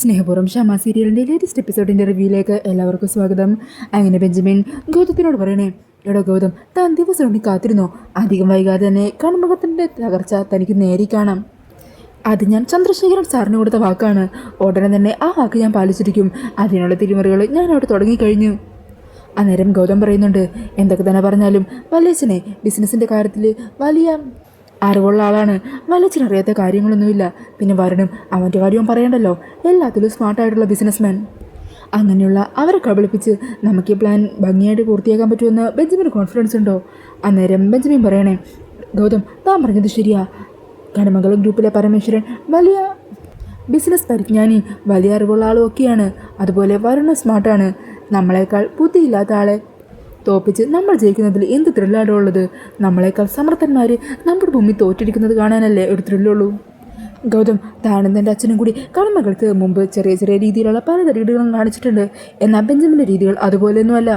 സ്നേഹപൂർവ്വം ഷമ സീരിയലിൻ്റെ ലേറ്റസ്റ്റ് എപ്പിസോഡിൻ്റെ റിവ്യൂയിലേക്ക് എല്ലാവർക്കും സ്വാഗതം. അങ്ങനെ ബെഞ്ചമിൻ ഗൗതത്തിനോട് പറയണേ, എടോ ഗൗതം, താൻ ദിവസം കൊണ്ട് കാത്തിരുന്നോ? അധികം വൈകാതെ തന്നെ കൺമുഖത്തിൻ്റെ തകർച്ച തനിക്ക് നേരി കാണാം. അത് ഞാൻ ചന്ദ്രശേഖരൻ സാറിന് കൊടുത്ത വാക്കാണ്. ഉടനെ തന്നെ ആ വാക്ക് ഞാൻ പാലിച്ചിരിക്കും. അതിനുള്ള തിരിമറികൾ ഞാൻ അവിടെ തുടങ്ങിക്കഴിഞ്ഞു. അന്നേരം ഗൗതം പറയുന്നുണ്ട്, എന്തൊക്കെ തന്നെ പറഞ്ഞാലും വല്യച്ഛനെ ബിസിനസ്സിൻ്റെ കാര്യത്തിൽ വലിയ അറിവുള്ള ആളാണ്. വല്യച്ഛനറിയാത്ത കാര്യങ്ങളൊന്നുമില്ല. പിന്നെ വരണം, അവൻ്റെ കാര്യവും പറയണ്ടല്ലോ, എല്ലാത്തിലും സ്മാർട്ടായിട്ടുള്ള ബിസിനസ്മാൻ. അങ്ങനെയുള്ള അവരെ കബളിപ്പിച്ച് നമുക്ക് ഈ പ്ലാൻ ഭംഗിയായിട്ട് പൂർത്തിയാക്കാൻ പറ്റുമെന്ന് ബെഞ്ചമിന് കോൺഫിഡൻസ് ഉണ്ടോ? അന്നേരം ബെഞ്ചമിൻ പറയണേ, ഗൗതം, താൻ പറഞ്ഞത് ശരിയാ. കടമംഗലം ഗ്രൂപ്പിലെ പരമേശ്വരൻ വലിയ ബിസിനസ് പരിജ്ഞാനി, വലിയ അറിവുള്ള ആളും ഒക്കെയാണ്. അതുപോലെ വരുണ സ്മാർട്ടാണ്. നമ്മളെക്കാൾ ബുദ്ധിയില്ലാത്ത ആളെ തോപ്പിച്ച് നമ്മൾ ജയിക്കുന്നതിൽ എന്ത് ത്രില്ലാടോ ഉള്ളത്? നമ്മളെക്കാൾ സമർത്ഥന്മാർ നമ്മുടെ ഭൂമി തോറ്റിരിക്കുന്നത് കാണാനല്ലേ ഒരു ത്രില്ലുള്ളൂ. ഗൗതം, താനും തൻ്റെ അച്ഛനും കൂടി കടമകൾക്ക് മുമ്പ് ചെറിയ ചെറിയ രീതിയിലുള്ള പല രീതികളും കാണിച്ചിട്ടുണ്ട്. എന്നാൽ ബെഞ്ചമിൻ്റെ രീതികൾ അതുപോലെയൊന്നുമല്ല.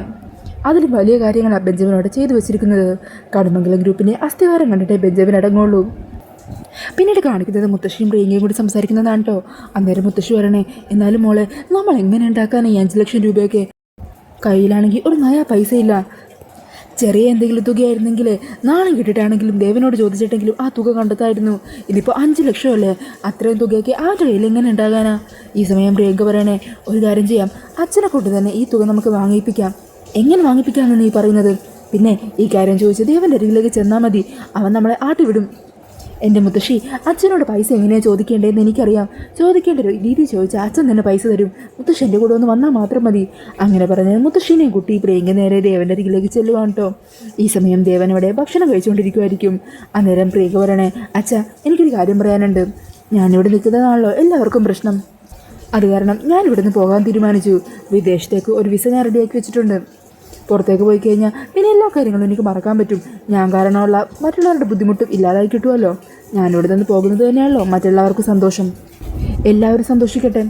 അതിൽ വലിയ കാര്യങ്ങളാണ് ബെഞ്ചമിനോട് ചെയ്തു വെച്ചിരിക്കുന്നത്. കടമംഗലം ഗ്രൂപ്പിൻ്റെ അസ്ഥികാരം കണ്ടിട്ടേ ബെഞ്ചമിൻ അടങ്ങുള്ളൂ. പിന്നീട് കാണിക്കുന്നത് മുത്തശ്ശിയും പ്രിയങ്കയും കൂടി സംസാരിക്കുന്നതാണ് കേട്ടോ. അന്നേരം മുത്തശ്ശി പറയണേ, എന്നാലും മോളെ, നമ്മൾ എങ്ങനെ ഉണ്ടാക്കാനാണ് ഈ 5 ലക്ഷം രൂപയൊക്കെ? കയ്യിലാണെങ്കിൽ ഒരു നയ പൈസ ഇല്ല. ചെറിയ എന്തെങ്കിലും തുകയായിരുന്നെങ്കിൽ നാളെ കിട്ടിയിട്ടാണെങ്കിലും ദേവനോട് ചോദിച്ചിട്ടെങ്കിലും ആ തുക കണ്ടെത്തായിരുന്നു. ഇതിപ്പോൾ 5 ലക്ഷമല്ലേ? അത്രയും തുകയൊക്കെ ആരുടെ കയ്യിൽ എങ്ങനെ ഉണ്ടാകാനാ? ഈ സമയം പ്രിയങ്ക പറയണേ, ഒരു കാര്യം ചെയ്യാം, അച്ഛനെ കൊണ്ട് തന്നെ ഈ തുക നമുക്ക് വാങ്ങിപ്പിക്കാം. എങ്ങനെ വാങ്ങിപ്പിക്കാമെന്ന് നീ പറയുന്നത്? പിന്നെ ഈ കാര്യം ചോദിച്ച് ദേവൻ്റെ അരികിലേക്ക് ചെന്നാൽ മതി, അവൻ നമ്മളെ ആട്ടിവിടും. എൻ്റെ മുത്തശ്ശി, അച്ഛനോട് പൈസ എങ്ങനെയാണ് ചോദിക്കേണ്ടതെന്ന് എനിക്കറിയാം. ചോദിക്കേണ്ട ഒരു രീതി ചോദിച്ചാൽ അച്ഛൻ തന്നെ പൈസ തരും. മുത്തശ്ശി എൻ്റെ കൂടെ ഒന്ന് വന്നാൽ മാത്രം മതി. അങ്ങനെ പറഞ്ഞ് മുത്തശ്ശീനെയും കുട്ടി പ്രിയങ്ക നേരെ ദേവൻ്റെ അരികിലേക്ക് ചെല്ലുവാണ് കേട്ടോ. ഈ സമയം ദേവൻ ഇവിടെ ഭക്ഷണം കഴിച്ചുകൊണ്ടിരിക്കുമായിരിക്കും. അന്നേരം പ്രിയങ്ക പറയണേ, അച്ഛാ, എനിക്കൊരു കാര്യം പറയാനുണ്ട്. ഞാനിവിടെ നിൽക്കുന്നതാണല്ലോ എല്ലാവർക്കും പ്രശ്നം. അത് കാരണം ഞാനിവിടുന്ന് പോകാൻ തീരുമാനിച്ചു. വിദേശത്തേക്ക് ഒരു വിസ ഞാൻ റെഡിയാക്കി വെച്ചിട്ടുണ്ട്. പുറത്തേക്ക് പോയി കഴിഞ്ഞാൽ പിന്നെ എല്ലാ കാര്യങ്ങളും എനിക്ക് മറക്കാൻ പറ്റും. ഞാൻ കാരണമുള്ള മറ്റുള്ളവരുടെ ബുദ്ധിമുട്ടും ഇല്ലാതായി കിട്ടുമല്ലോ. ഞാനിവിടെ നിന്ന് പോകുന്നത് തന്നെയാണല്ലോ മറ്റുള്ളവർക്ക് സന്തോഷം. എല്ലാവരും സന്തോഷിക്കട്ടെ.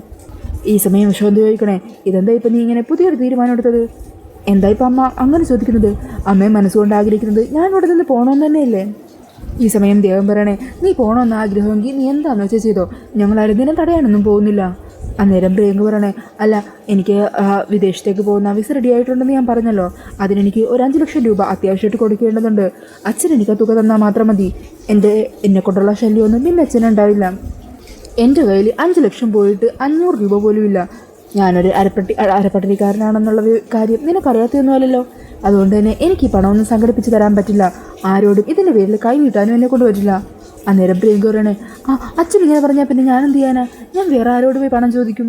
ഈ സമയം യശോദ ചോദിക്കണേ, ഇതെന്താ ഇപ്പം നീ ഇങ്ങനെ പുതിയൊരു തീരുമാനം എടുത്തത്? എന്താ ഇപ്പം അമ്മ അങ്ങനെ ചോദിക്കുന്നത്? അമ്മയെ മനസ്സുകൊണ്ട് ആഗ്രഹിക്കുന്നത് ഞാൻ ഇവിടെ നിന്ന് പോകണമെന്ന് തന്നെയല്ലേ? ഈ സമയം ദേവൻ പറയണേ, നീ പോകണമെന്ന് ആഗ്രഹമെങ്കിൽ നീ എന്താണെന്ന് വെച്ചാൽ ചെയ്തോ, ഞങ്ങളാരും ദിനം തടയാനൊന്നും പോകുന്നില്ല. അന്നേരം പ്രിയങ്ക പറയണേ, അല്ല, എനിക്ക് വിദേശത്തേക്ക് പോകുന്ന വിസ റെഡി ആയിട്ടുണ്ടെന്ന് ഞാൻ പറഞ്ഞല്ലോ. അതിനെനിക്ക് ഒരു 5 ലക്ഷം രൂപ അത്യാവശ്യമായിട്ട് കൊടുക്കേണ്ടതുണ്ട്. അച്ഛൻ എനിക്ക് ആ തുക തന്നാൽ മാത്രം മതി. എന്നെ കൊണ്ടുള്ള ശല്യമൊന്നും പിന്നെ അച്ഛനുണ്ടാവില്ല. എൻ്റെ കയ്യിൽ 5 ലക്ഷം പോയിട്ട് 500 രൂപ പോലും ഇല്ല. ഞാനൊരു അരപ്പട്ടിണിക്കാരനാണെന്നുള്ള കാര്യം നിനക്കറിയാത്തൊന്നുമല്ലല്ലോ. അതുകൊണ്ട് തന്നെ എനിക്ക് ഈ പണമൊന്നും സംഘടിപ്പിച്ച് തരാൻ പറ്റില്ല. ആരോടും ഇതിൻ്റെ പേരിൽ കൈ നീട്ടാനും എന്നെ കൊണ്ട് പറ്റില്ല. അന്നേരം പ്രിയങ്ക പറയണേ, അച്ഛൻ ഇങ്ങനെ പറഞ്ഞാൽ പിന്നെ ഞാൻ എന്ത് ചെയ്യാനാ? ഞാൻ വേറെ ആരോട് പോയി പണം ചോദിക്കും?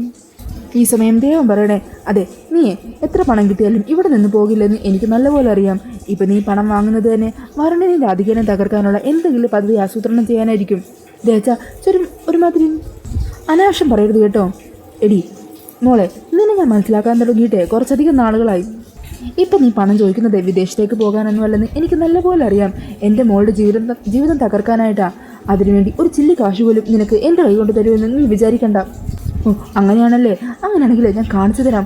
ഈ സമയം ദേവൻ പറയണേ, അതെ, നീ എത്ര പണം കിട്ടിയാലും ഇവിടെ നിന്ന് പോകില്ലെന്ന് എനിക്ക് നല്ലപോലെ അറിയാം. ഇപ്പം നീ പണം വാങ്ങുന്നത് തന്നെ വരുണനെ രാധികനെ തകർക്കാനുള്ള എന്തെങ്കിലും പദ്ധതി ആസൂത്രണം ചെയ്യാനായിരിക്കും. ദേച്ച ഒരുമാതിരി അനാവശ്യം പറയരുത് കേട്ടോ. എടി മോളെ, നിന്നെ ഞാൻ മനസ്സിലാക്കാൻ തുടങ്ങിയിട്ടേ കുറച്ചധികം നാളുകളായി. ഇപ്പം നീ പണം ചോദിക്കുന്നത് വിദേശത്തേക്ക് പോകാനൊന്നുമല്ലെന്ന് എനിക്ക് നല്ലപോലെ അറിയാം. എൻ്റെ മോളുടെ ജീവിതം തകർക്കാനായിട്ടാ. അതിനുവേണ്ടി ഒരു ചില്ലി കാശ് പോലും നിനക്ക് എൻ്റെ കൈ കൊണ്ട് തരുമെന്ന് നീ വിചാരിക്കണ്ട. അങ്ങനെയാണല്ലേ? അങ്ങനെയാണെങ്കിൽ ഞാൻ കാണിച്ചു തരാം.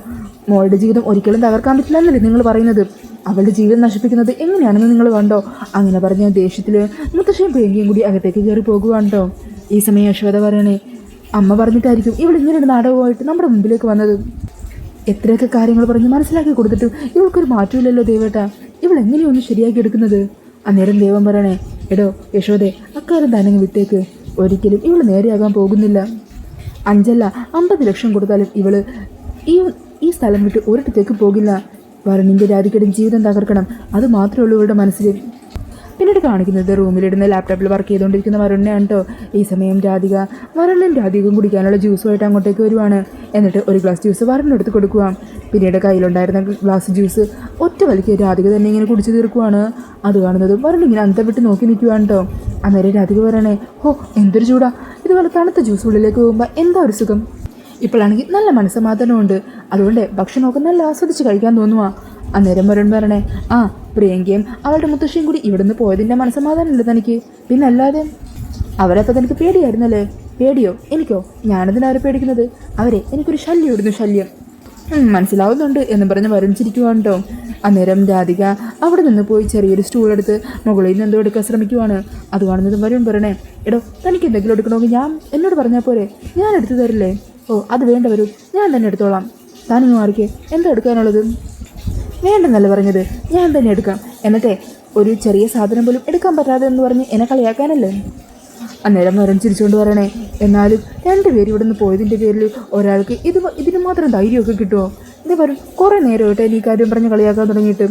മോളുടെ ജീവിതം ഒരിക്കലും തകർക്കാൻ പറ്റില്ലല്ലേ നിങ്ങൾ പറയുന്നത്? അവളുടെ ജീവിതം നശിപ്പിക്കുന്നത് എങ്ങനെയാണെന്ന് നിങ്ങൾ കണ്ടോ? അങ്ങനെ പറഞ്ഞ ദേഷ്യത്തിൽ മുത്തശ്ശിയും പ്രിയങ്കയും കൂടി അകത്തേക്ക് കയറി പോകുവാണ്ടോ. ഈ സമയം യശോദ പറയണേ, അമ്മ പറഞ്ഞിട്ടായിരിക്കും ഇവിടെ ഇങ്ങനെയൊരു നാടകമായിട്ട് നമ്മുടെ മുമ്പിലേക്ക് വന്നത്. എത്രയൊക്കെ കാര്യങ്ങൾ പറഞ്ഞ് മനസ്സിലാക്കി കൊടുത്തിട്ടും ഇവൾക്കൊരു മാറ്റമില്ലല്ലോ ദേവേട്ടാ. ഇവളെങ്ങനെയൊന്ന് ശരിയാക്കി എടുക്കുന്നത്? അന്നേരം ദേവൻ പറയണേ, എടോ യശോദേ, അക്കാര്യം തന്നെ വിട്ടേക്ക്. ഒരിക്കലും ഇവൾ നേരെയാകാൻ പോകുന്നില്ല. 5 അല്ല 50 ലക്ഷം കൊടുത്താലും ഇവള് ഈ സ്ഥലം വിട്ട് ഒരിടത്തേക്ക് പോകില്ല. വരുണിൻ്റെ രാധികയുടെ ജീവിതം തകർക്കണം, അത് മാത്രമേ ഉള്ളൂ ഇവളുടെ മനസ്സിൽ. പിന്നീട് കാണിക്കുന്നത് റൂമിലിടുന്ന ലാപ്ടോപ്പിൽ വർക്ക് ചെയ്തുകൊണ്ടിരിക്കുന്ന വരുണിനെയാണ് കേട്ടോ. ഈ സമയം വരുണും രാധികയും കുടിക്കാനുള്ള ജ്യൂസുമായിട്ട് അങ്ങോട്ടേക്ക് വരുവാണ്. എന്നിട്ട് ഒരു ഗ്ലാസ് ജ്യൂസ് വരുണെടുത്ത് കൊടുക്കുക. പിന്നീട് കയ്യിലുണ്ടായിരുന്ന ഗ്ലാസ് ജ്യൂസ് ഒറ്റ വലിക്ക് രാധിക തന്നെ ഇങ്ങനെ കുടിച്ചു തീർക്കുവാണ്. അത് കാണുന്നതും വരുൺ ഇങ്ങനെ അന്തം വിട്ട് നോക്കി നിൽക്കുവാണ് കേട്ടോ. അന്നേരം രാധിക പറയണേ, ഹോ, എന്തൊരു ചൂടാ! ഇതുപോലെ തണുത്ത ജ്യൂസ് ഉള്ളിലേക്ക് പോകുമ്പോൾ എന്താ ഒരു സുഖം. ഇപ്പോഴാണെങ്കിൽ നല്ല മനസ്സമാധാനമുണ്ട്. അതുകൊണ്ട് ഭക്ഷണമൊക്കെ നല്ല ആസ്വദിച്ച് കഴിക്കാൻ തോന്നുക. അന്നേരം വരുൺ പറയണേ, പ്രിയങ്കയും അവളുടെ മുത്തശ്ശിയും കൂടി ഇവിടുന്ന് പോയതിൻ്റെ മനസ്സമാധാനമുണ്ട് തനിക്ക്. പിന്നെ അല്ലാതെ അവരപ്പോൾ തനിക്ക് പേടിയായിരുന്നല്ലേ? പേടിയോ? എനിക്കോ? ഞാനതിന് അവരെ പേടിക്കുന്നത്? അവരെ എനിക്കൊരു ശല്യം ഇടുന്നു, ശല്യം. മനസ്സിലാവുന്നുണ്ട് എന്ന് പറഞ്ഞ് വരുൺ ചിരിക്കുവാണ് കേട്ടോ. അന്നേരം രാധിക അവിടെ നിന്ന് പോയി ചെറിയൊരു സ്റ്റൂൾ എടുത്ത് മുകളിൽ നിന്ന് എന്തോ എടുക്കാൻ ശ്രമിക്കുവാണ്. അത് കാണുന്നതും വരുൺ പറയണേ, എടോ, തനിക്ക് എന്തെങ്കിലും എടുക്കണമെങ്കിൽ എന്നോട് പറഞ്ഞാൽ പോരെ, ഞാൻ എടുത്തു തരില്ലേ? ഓ അത് വേണ്ട വരൂ, ഞാൻ തന്നെ എടുത്തോളാം. താനൊന്ന് മാറിക്കേ, എന്താ എടുക്കാനുള്ളത്? വേണ്ടെന്നല്ല പറഞ്ഞത്, ഞാൻ തന്നെ എടുക്കാം. എന്നിട്ടേ ഒരു ചെറിയ സാധനം പോലും എടുക്കാൻ പറ്റാതെ എന്ന് പറഞ്ഞ് എന്നെ കളിയാക്കാനല്ലേ? അന്നേരം വരൻ ചിരിച്ചുകൊണ്ട് പറയണേ, എന്നാലും രണ്ടുപേരും ഇവിടെ നിന്ന് പോയതിൻ്റെ പേരിൽ ഒരാൾക്ക് ഇതിന് മാത്രം ധൈര്യമൊക്കെ കിട്ടുമോ? ഇത് വരും കുറേ നേരമായിട്ട് എനിക്ക് കാര്യം പറഞ്ഞ് കളിയാക്കാൻ തുടങ്ങിയിട്ട്.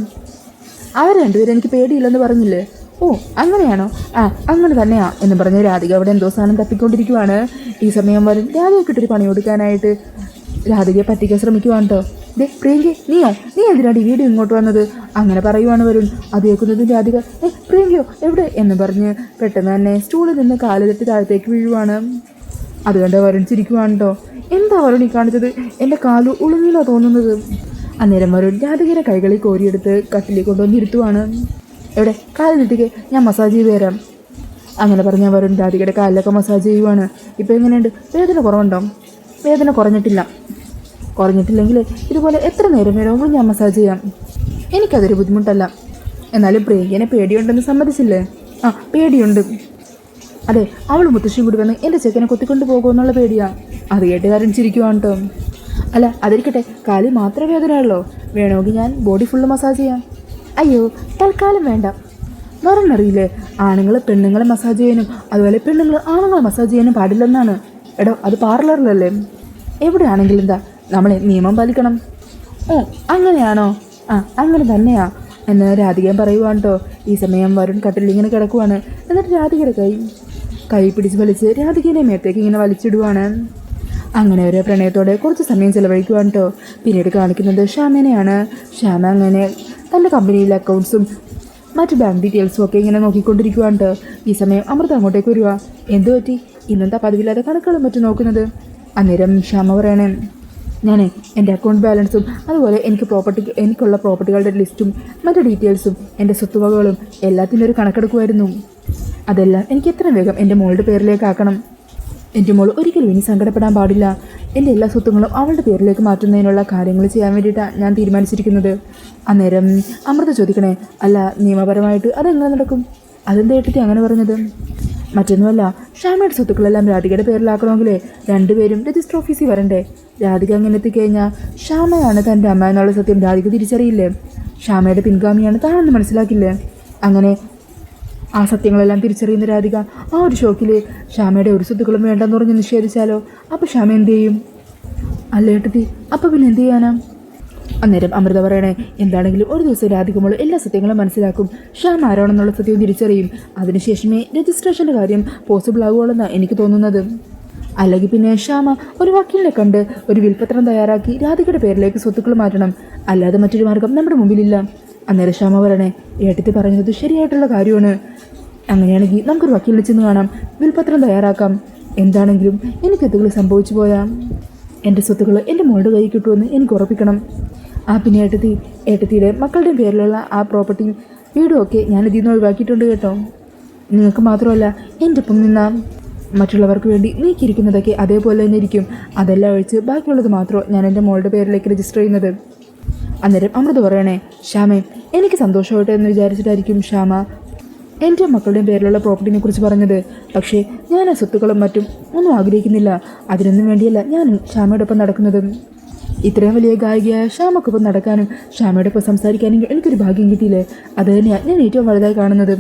അവർ രണ്ടുപേരും എനിക്ക് പേടിയില്ലെന്ന് പറഞ്ഞില്ലേ? ഓ അങ്ങനെയാണോ? ആ അങ്ങനെ തന്നെയാ എന്ന് പറഞ്ഞ് രാധിക അവിടെ എന്തോ സാധനം തപ്പിക്കൊണ്ടിരിക്കുവാണ്. ഈ സമയം വരും രാധികയ്ക്കിട്ടൊരു പണി കൊടുക്കാനായിട്ട് രാധികയെ പറ്റിക്കാൻ ശ്രമിക്കുവാണ് കേട്ടോ. ദേ പ്രിയങ്കി, നീ എന്തിനാണ് ഈ വീഡിയോ ഇങ്ങോട്ട് വന്നത്? അങ്ങനെ പറയുവാണ് വരുൺ. അത് കേൾക്കുന്നത് രാധിക പ്രിയങ്കിയോ എവിടെ എന്ന് പറഞ്ഞ് പെട്ടെന്ന് തന്നെ സ്റ്റൂളിൽ നിന്ന് കാല് തെറ്റി താഴത്തേക്ക് വീഴുവാണ്. അതുകൊണ്ട് വരുൺ ചിരിക്കുവാണ് കേട്ടോ. എന്താ വരുൺ ഈ കാണിച്ചത്? എൻ്റെ കാല് ഉളുങ്ങിലോ തോന്നുന്നത്? അന്നേരം വരുൺ രാധികയുടെ കൈകളിൽ കോരിയെടുത്ത് കട്ടിലിൽ കൊണ്ടുവന്നിരുത്തുവാണ്. എവിടെ കാല് തെറ്റിക്ക്, ഞാൻ മസാജ് ചെയ്ത് തരാം. അങ്ങനെ പറഞ്ഞാൽ വരുൺ രാധികയുടെ കാലിലൊക്കെ മസാജ് ചെയ്യുവാണ്. ഇപ്പോൾ എങ്ങനെയുണ്ട്? വേദന കുറവുണ്ടോ? വേദന കുറഞ്ഞിട്ടില്ലെങ്കിൽ ഇതുപോലെ എത്ര നേരം വേണമെങ്കിലും ഞാൻ മസാജ് ചെയ്യാം. എനിക്കതൊരു ബുദ്ധിമുട്ടല്ല. എന്നാലും പ്രിയങ്കനെ പേടിയുണ്ടെന്ന് സമ്മതിച്ചില്ലേ? ആ പേടിയുണ്ട്. അതെ, അവൾ മുത്തശ്ശിയും കൂടി വന്ന് എൻ്റെ ചെക്കനെ കൊത്തിക്കൊണ്ട് പോകുമെന്നുള്ള പേടിയാ. അത് കേട്ടുകാരൻ ചിരിക്കുവാണ് കേട്ടോ. അല്ല അതിരിക്കട്ടെ, കാലിൽ മാത്രമേ വേദനയുള്ളൂ. വേണമെങ്കിൽ ഞാൻ ബോഡി ഫുള്ള് മസാജ് ചെയ്യാം. അയ്യോ തൽക്കാലം വേണ്ട. വേറൊന്നറിയില്ലേ, ആണുങ്ങൾ പെണ്ണുങ്ങളെ മസാജ് ചെയ്യാനും അതുപോലെ പെണ്ണുങ്ങൾ ആണുങ്ങളെ മസാജ് ചെയ്യാനും പാടില്ലെന്നാണ്. എടോ അത് പാർലറിലല്ലേ? എവിടെയാണെങ്കിലും എന്താ, നമ്മളെ നിയമം പാലിക്കണം. ഓ അങ്ങനെയാണോ? ആ അങ്ങനെ തന്നെയാ എന്ന് രാധികയും പറയുവാണ് കേട്ടോ. ഈ സമയം വരുൺ കട്ടിലിങ്ങനെ കിടക്കുവാണ്. എന്നിട്ട് രാധികയുടെ കൈ പിടിച്ച് വലിച്ച് രാധികയുടെ മേത്തേക്ക് ഇങ്ങനെ വലിച്ചിടുവാണ്. അങ്ങനെ ഒരു പ്രണയത്തോടെ കുറച്ച് സമയം ചിലവഴിക്കുവാണ് കേട്ടോ. പിന്നീട് കാണിക്കുന്നത് ശ്യാമേനെയാണ്. ശ്യാമ അങ്ങനെ തൻ്റെ കമ്പനിയിലെ അക്കൗണ്ട്സും മറ്റ് ബാങ്ക് ഡീറ്റെയിൽസും ഒക്കെ ഇങ്ങനെ നോക്കിക്കൊണ്ടിരിക്കുവാണ് കേട്ടോ. ഈ സമയം അമൃത അങ്ങോട്ടേക്ക് വരുവാ. എന്തു പറ്റി? ഇന്നെന്താ പതിവില്ലാതെ കണക്കുകളും മറ്റും നോക്കുന്നത്? അന്നേരം ശ്യാമ പറയണേ, ഞാൻ എൻ്റെ അക്കൗണ്ട് ബാലൻസും അതുപോലെ എനിക്കുള്ള പ്രോപ്പർട്ടികളുടെ ലിസ്റ്റും മറ്റു ഡീറ്റെയിൽസും എൻ്റെ സ്വത്തുവകകളും എല്ലാത്തിൻ്റെ ഒരു കണക്കെടുക്കുമായിരുന്നു. അതെല്ലാം എനിക്ക് എത്ര വേഗം എൻ്റെ മോളുടെ പേരിലേക്ക് ആക്കണം. എൻ്റെ മോൾ ഒരിക്കലും ഇനി സങ്കടപ്പെടാൻ പാടില്ല. എൻ്റെ എല്ലാ സ്വത്തുങ്ങളും അവളുടെ പേരിലേക്ക് മാറ്റുന്നതിനുള്ള കാര്യങ്ങൾ ചെയ്യാൻ വേണ്ടിയിട്ടാണ് ഞാൻ തീരുമാനിച്ചിരിക്കുന്നത്. അന്നേരം അമൃത ചോദിക്കണേ, അല്ല നിയമപരമായിട്ട് അതെങ്ങനെ നടക്കും? അതെന്താ ഏട്ടത്തി അങ്ങനെ പറഞ്ഞത്? മറ്റൊന്നുമല്ല, ഷാമയുടെ സ്വത്തുക്കളെല്ലാം രാധികയുടെ പേരിലാക്കണമെങ്കിലേ രണ്ടുപേരും രജിസ്റ്റർ ഓഫീസിൽ വരണ്ടേ? രാധിക അങ്ങനെ എത്തിക്കഴിഞ്ഞാൽ ഷാമയാണ് തൻ്റെ അമ്മ എന്നുള്ള സത്യം രാധിക തിരിച്ചറിയില്ലേ? ഷാമയുടെ പിൻഗാമിയാണ് താനെന്ന് മനസ്സിലാക്കില്ലേ? അങ്ങനെ ആ സത്യങ്ങളെല്ലാം തിരിച്ചറിയുന്ന രാധിക ആ ഒരു ഷോക്കിൽ ഷാമയുടെ ഒരു സ്വത്തുക്കളും വേണ്ടെന്ന് പറഞ്ഞ് നിഷേധിച്ചാലോ? അപ്പോൾ ഷാമ എന്ത് ചെയ്യും? അല്ല ഏട്ടത്തി, അപ്പോൾ പിന്നെ എന്ത് ചെയ്യാനാ? അന്നേരം അമൃത പറയണേ, എന്താണെങ്കിലും ഒരു ദിവസം രാധികമോൾ എല്ലാ സത്യങ്ങളും മനസ്സിലാക്കും. ഷ്യാം ആരാണെന്നുള്ള സത്യവും തിരിച്ചറിയും. അതിനുശേഷമേ രജിസ്ട്രേഷൻ്റെ കാര്യം പോസിബിൾ ആകുകയുള്ളെന്നാണ് എനിക്ക് തോന്നുന്നത്. അല്ലെങ്കിൽ പിന്നെ ശ്യാമ ഒരു വക്കീലിനെ കണ്ട് ഒരു വിൽപ്പത്രം തയ്യാറാക്കി രാധികയുടെ പേരിലേക്ക് സ്വത്തുക്കൾ മാറ്റണം. അല്ലാതെ മറ്റൊരു മാർഗം നമ്മുടെ മുമ്പിലില്ല. അന്നേരം ശ്യാമ പറയണേ, ഏട്ടത്തി പറയുന്നത് ശരിയായിട്ടുള്ള കാര്യമാണ്. അങ്ങനെയാണെങ്കിൽ നമുക്കൊരു വക്കീലിനെ ചെന്ന് കാണാം, വിൽപ്പത്രം തയ്യാറാക്കാം. എന്താണെങ്കിലും എനിക്ക് എന്തെങ്കിലും സംഭവിച്ചു പോയാൽ എൻ്റെ സ്വത്തുക്കൾ എൻ്റെ മോളുടെ കയ്യിൽ കിട്ടുമെന്ന് എനിക്ക് ഉറപ്പിക്കണം. ആ പിന്നെ ഏട്ടത്തിയുടെ മക്കളുടെ പേരിലുള്ള ആ പ്രോപ്പർട്ടിയും വീടും ഒക്കെ ഞാൻ ഇതിൽ നിന്ന് ഒഴിവാക്കിയിട്ടുണ്ട് കേട്ടോ. നിങ്ങൾക്ക് മാത്രമല്ല എൻ്റെ ഒപ്പം നിന്ന മറ്റുള്ളവർക്ക് വേണ്ടി നീക്കിയിരിക്കുന്നതൊക്കെ അതേപോലെ തന്നെ ഇരിക്കും. അതെല്ലാം ഒഴിച്ച് ബാക്കിയുള്ളത് മാത്രമോ ഞാൻ എൻ്റെ മോളുടെ പേരിലേക്ക് രജിസ്റ്റർ ചെയ്യുന്നത്. അന്നേരം അമൃത പറയണേ, ശ്യാമേ എനിക്ക് സന്തോഷമായിട്ട് എന്ന് വിചാരിച്ചിട്ടായിരിക്കും ശ്യാമ എൻ്റെ മക്കളുടെയും പേരിലുള്ള പ്രോപ്പർട്ടിനെ കുറിച്ച് പറഞ്ഞത്. പക്ഷേ ഞാൻ ആ സ്വത്തുക്കളും മറ്റും ഒന്നും ആഗ്രഹിക്കുന്നില്ല. അതിനൊന്നും വേണ്ടിയല്ല ഞാൻ ശ്യാമയുടെ ഒപ്പം നടക്കുന്നത്. ഇത്രയും വലിയ ഗായികയായ ശ്യാമക്കൊപ്പം നടക്കാനും ശ്യാമയുടെ ഒപ്പം സംസാരിക്കാനും എനിക്കൊരു ഭാഗ്യം കിട്ടിയില്ലേ? അത് തന്നെയാണ് ഞാൻ ഏറ്റവും വലുതായി കാണുന്നത്.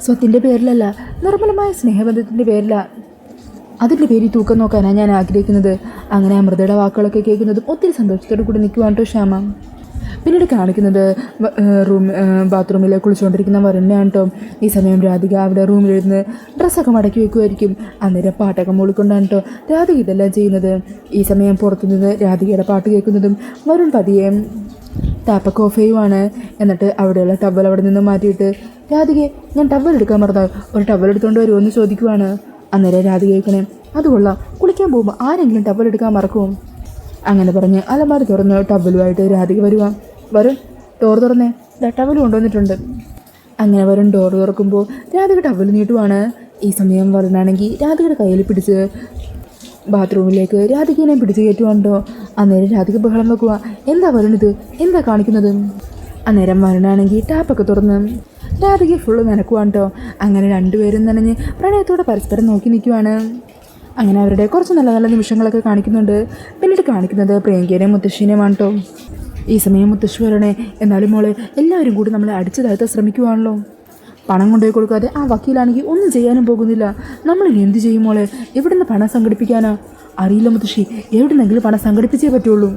സ്വത്തിൻ്റെ പേരിലല്ല, നിർമ്മലമായ സ്നേഹബന്ധത്തിൻ്റെ പേരിലാണ്. അതിൻ്റെ പേരിൽ തൂക്കം നോക്കാനാണ് ഞാൻ ആഗ്രഹിക്കുന്നത്. അങ്ങനെ അമൃതയുടെ വാക്കുകളൊക്കെ കേൾക്കുന്നതും ഒത്തിരി സന്തോഷത്തോടു കൂടി നിൽക്കുവാണ് കേട്ടോ ശ്യാമ. പിന്നീട് കാണിക്കുന്നത് ബാത്റൂമിൽ കുളിച്ചുകൊണ്ടിരിക്കുന്ന വരുണ്ണയാണ് കേട്ടോ. ഈ സമയം രാധിക അവിടെ റൂമിലിരുന്ന് ഡ്രസ്സൊക്കെ മടക്കി വെക്കുമായിരിക്കും. അന്നേരം പാട്ടൊക്കെ മൂളിക്കൊണ്ടാണ് കേട്ടോ രാധിക ഇതെല്ലാം ചെയ്യുന്നത്. ഈ സമയം പുറത്തുനിന്ന് രാധികയുടെ പാട്ട് കേൾക്കുന്നതും വരുൺ പതിയെ ടാപ്പൊക്കെ ഓഫ് ചെയ്യുവാണ്. എന്നിട്ട് അവിടെയുള്ള ടവൽ അവിടെ നിന്ന് മാറ്റിയിട്ട്, രാധികയെ ഞാൻ ടവൽ എടുക്കാൻ മറന്നു, ഒരു ടവൽ എടുത്തുകൊണ്ട് വരുമോ എന്ന് ചോദിക്കുവാണ്. അന്നേരം രാധിക കേൾക്കണേ, അതുകൊള്ളാം, കുളിക്കാൻ പോകുമ്പോൾ ആരെങ്കിലും ടവൽ എടുക്കാൻ മറക്കുമോ? അങ്ങനെ പറഞ്ഞ് അലമാര തുറന്ന് ടവലുമായിട്ട് രാധിക വരും ഡോർ തുറന്നേ, ടവൽ കൊണ്ടുവന്നിട്ടുണ്ട്. അങ്ങനെ വരും ഡോർ തുറക്കുമ്പോൾ രാധിക ടവൽ നീട്ടുവാണ്. ഈ സമയം വരുന്നാണെങ്കിൽ രാധികയുടെ കയ്യിൽ പിടിച്ച് ബാത്റൂമിലേക്ക് രാധികനെ പിടിച്ച് കയറ്റുവാണ്ടോ. അന്നേരം രാധിക ബഹളം വെക്കുക, എന്താ വരുന്നത്, എന്താ കാണിക്കുന്നത്? അന്നേരം വരുന്നാണെങ്കിൽ ടാപ്പൊക്കെ തുറന്ന് രാധിക ഫുള്ള് നനക്കുവാണ്ടോ. അങ്ങനെ രണ്ടുപേരും നനഞ്ഞ് പ്രണയത്തോടെ പരസ്പരം നോക്കി നിൽക്കുവാണ്. അങ്ങനെ അവരുടെ കുറച്ച് നല്ല നല്ല നിമിഷങ്ങളൊക്കെ കാണിക്കുന്നുണ്ട്. പിന്നീട് കാണിക്കുന്നത് പ്രിയങ്കേനെയും മുത്തശ്ശീനെയുമാണ് കേട്ടോ. ഈ സമയം മുത്തശ്ശി പറയണേ, എന്നാലും മോളെ എല്ലാവരും കൂടി നമ്മളെ അടിച്ചു താഴ്ത്താൻ ശ്രമിക്കുവാണല്ലോ. പണം കൊണ്ടുപോയി കൊടുക്കാതെ ആ വക്കീലാണെങ്കിൽ ഒന്നും ചെയ്യാനും പോകുന്നില്ല. നമ്മളിനി എന്ത് ചെയ്യും മോളെ? എവിടെ നിന്ന് പണം സംഘടിപ്പിക്കാനാ? അറിയില്ല മുത്തശ്ശി, എവിടെന്നെങ്കിലും പണം സംഘടിപ്പിച്ചേ പറ്റുള്ളൂ.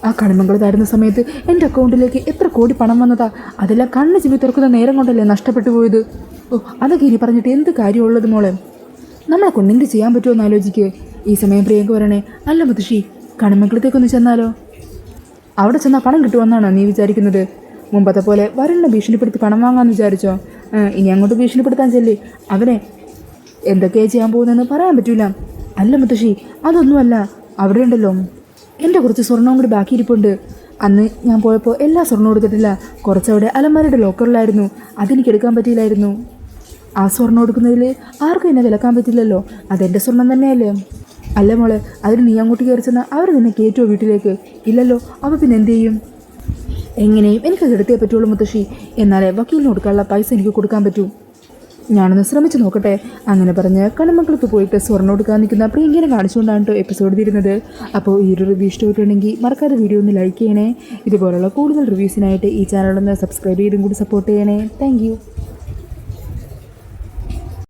ആ കണിമംഗലത്തായിരുന്ന സമയത്ത് എൻ്റെ അക്കൗണ്ടിലേക്ക് എത്ര കോടി പണം വന്നതാ. അതെല്ലാം കണ്ണ് ചിമ്മി തുറക്കുന്ന നേരം കൊണ്ടല്ലേ നഷ്ടപ്പെട്ടു പോയത്. ഓ, അതൊക്കെ ഇനി പറഞ്ഞിട്ട് എന്ത് കാര്യമുള്ളത് മോളെ? നമ്മളെ കൊണ്ട് എന്ത് ചെയ്യാൻ പറ്റുമോ എന്ന് ആലോചിക്കുക. ഈ സമയം പ്രിയങ്ക പറയണേ, അല്ല മുത്തശ്ശി, കണിമംഗലത്തേക്കൊന്ന് ചെന്നാലോ? അവിടെ ചെന്നാൽ പണം കിട്ടുമെന്നാണോ നീ വിചാരിക്കുന്നത്? മുമ്പത്തെ പോലെ വരലിനെ ഭീഷണിപ്പെടുത്തി പണം വാങ്ങാമെന്ന് വിചാരിച്ചോ? ഇനി അങ്ങോട്ട് ഭീഷണിപ്പെടുത്താൻ ചെല്ലി അവനെ എന്തൊക്കെയാണ് ചെയ്യാൻ പോകുന്നതെന്ന് പറയാൻ പറ്റൂല. അല്ല മുത്തശ്ശി, അതൊന്നുമല്ല. അവിടെ ഉണ്ടല്ലോ എൻ്റെ കുറച്ച് സ്വർണ്ണവും കൂടി ബാക്കിയിരിപ്പുണ്ട്. അന്ന് ഞാൻ പോയപ്പോൾ എല്ലാ സ്വർണ്ണവും എടുത്തിട്ടില്ല. കുറച്ചവിടെ അലമാരയുടെ ലോക്കറിലായിരുന്നു. അതെനിക്ക് എടുക്കാൻ പറ്റിയില്ലായിരുന്നു. ആ സ്വർണ്ണം എടുക്കുന്നതിൽ ആർക്കും എന്നെ വിലക്കാൻ പറ്റില്ലല്ലോ. അതെൻ്റെ സ്വർണം തന്നെയല്ലേ? അല്ല മോളെ, അതിന് നീ അങ്ങോട്ട് കയറി ചെന്നാൽ അവർ നിന്നെ കയറ്റുമോ വീട്ടിലേക്ക്? ഇല്ലല്ലോ. അപ്പോൾ പിന്നെ എന്ത് ചെയ്യും? എങ്ങനെയും എനിക്കത് എടുത്തേ പറ്റുള്ളൂ മുത്തശ്ശി. എന്നാലേ വക്കീലിന് കൊടുക്കാനുള്ള പൈസ എനിക്ക് കൊടുക്കാൻ പറ്റൂ. ഞാനൊന്ന് ശ്രമിച്ചു നോക്കട്ടെ. അങ്ങനെ പറഞ്ഞ് കണിമംഗലത്ത് പോയിട്ട് സ്വർണ്ണം എടുക്കാൻ നിൽക്കുന്ന പ്രിയങ്കേനെ കാണിച്ചുകൊണ്ടാണ് കേട്ടോ എപ്പിസോഡ് തീരുന്നത്. അപ്പോൾ ഈ ഒരു റിവ്യൂ ഇഷ്ടപ്പെട്ടുണ്ടെങ്കിൽ മറക്കാതെ വീഡിയോ ഒന്ന് ലൈക്ക് ചെയ്യണേ. ഇതുപോലുള്ള കൂടുതൽ റിവ്യൂസിനായിട്ട് ഈ ചാനലൊന്ന് സബ്സ്ക്രൈബ് ചെയ്തും കൂടി സപ്പോർട്ട് ചെയ്യണേ. താങ്ക്